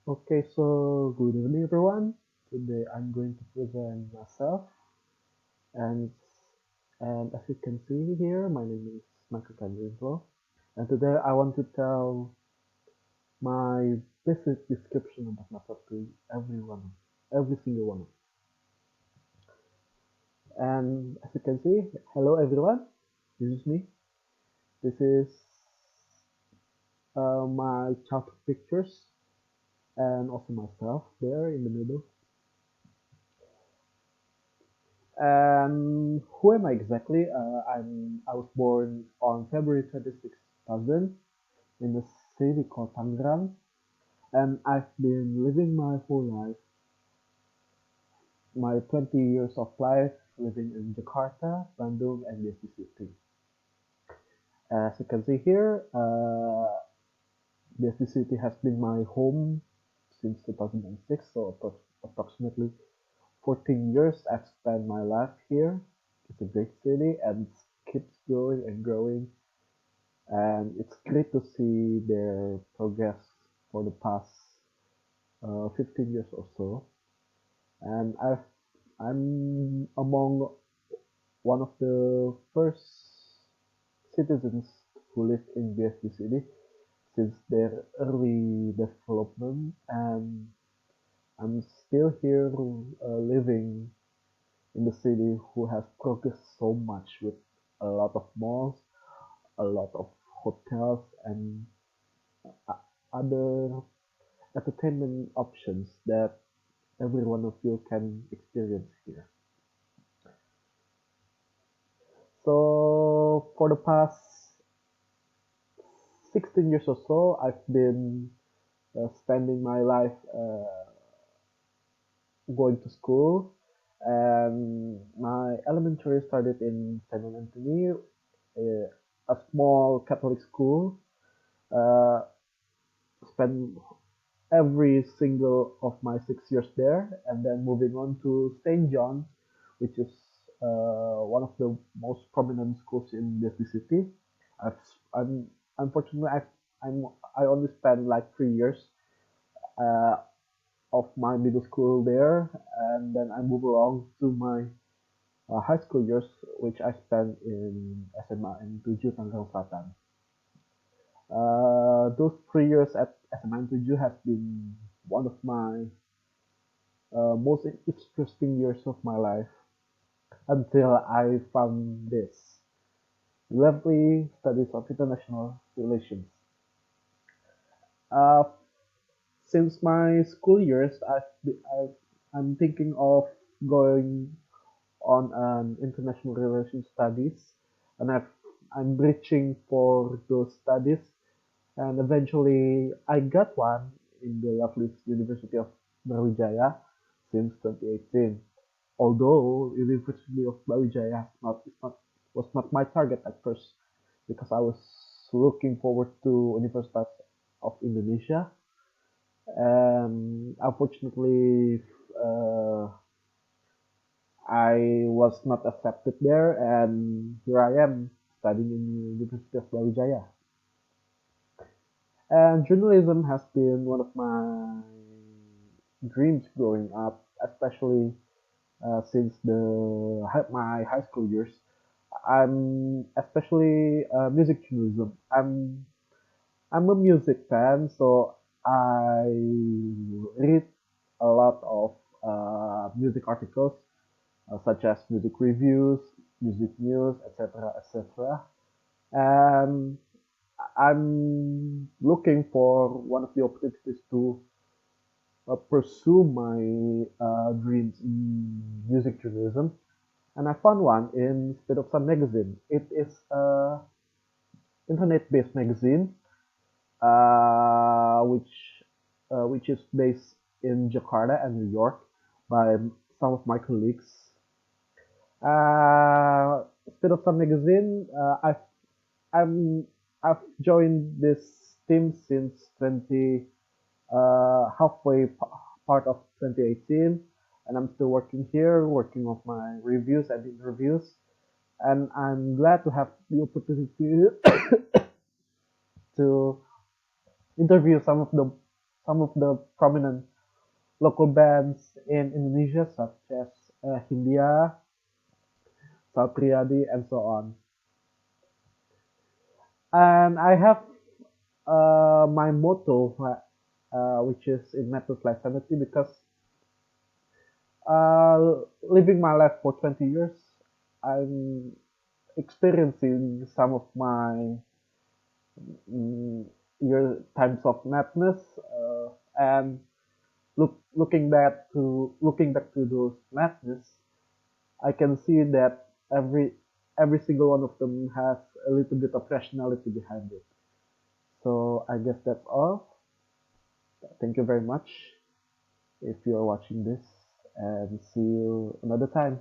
Okay, so good evening, everyone. Today I'm going to present myself, and and as you can see here, my name is Michael Candrinflo, and today I want to tell my basic description about myself to everyone, every single one. And as you can see, hello everyone. This is me. This is my childhood pictures, and also myself there in the middle. And who am I exactly? I was born on February 26, 2000 in a city called Tangerang, and I've been living my whole life, my 20 years of life, living in Jakarta, Bandung, and Desi City. As you can see here, Desi City has been my home since 2006, so approximately 14 years I've spent my life here. It's a great city and it keeps growing and growing. And it's great to see their progress for the past 15 years or so. And I'm among one of the first citizens who lived in BSD City since their early development, and I'm still here living in the city who has progressed so much with a lot of malls, a lot of hotels, and other entertainment options that every one of you can experience here. So for the past 16 years or so, I've been spending my life going to school, and my elementary started in San Antonio, a small Catholic school. Uh, Spent every single of my 6 years there, and then moving on to St. John's, which is one of the most prominent schools in this city. I've, I'm unfortunately I only spent like 3 years uh, of my middle school there, and then I move along to my high school years, which I spent in SMA in Tujuh Tangerang Selatan. Those 3 years at SMA in Tujuh has been one of my most interesting years of my life until I found this lovely studies of international relations. Uh, since my school years, I'm thinking of going on an international relations studies, and I'm reaching for those studies, and eventually I got one in the lovely University of Brawijaya since 2018. Although University of Brawijaya was not my target at first because I was looking forward to Universitas of Indonesia, and unfortunately uh, I was not accepted there, and here I am studying in University of Brawijaya. And journalism has been one of my dreams growing up, especially since my high school years. I'm especially music journalism. I'm a music fan, so I read a lot of music articles such as music reviews, music news, etc., etc. And I'm looking for one of the opportunities to pursue my dreams in music journalism, and I found one in Speed of Sun magazine. It is a internet-based magazine, which is based in Jakarta and New York by some of my colleagues. Uh, Speed of Sun magazine. I'm I've joined this team since 20 halfway part of 2018, and I'm still working here, working on my reviews and interviews. And I'm glad to have the opportunity to interview some of the some of the prominent local bands in Indonesia, such as Hindia, Satriadi, and so on. And I have my motto, which is in Methods Life Sanity, because living my life for 20 years, I'm experiencing some of my mm, year times of madness, and looking back to those madness, I can see that every single one of them has a little bit of rationality behind it. So I guess that's all. Thank you very much if you're watching this, and see you another time.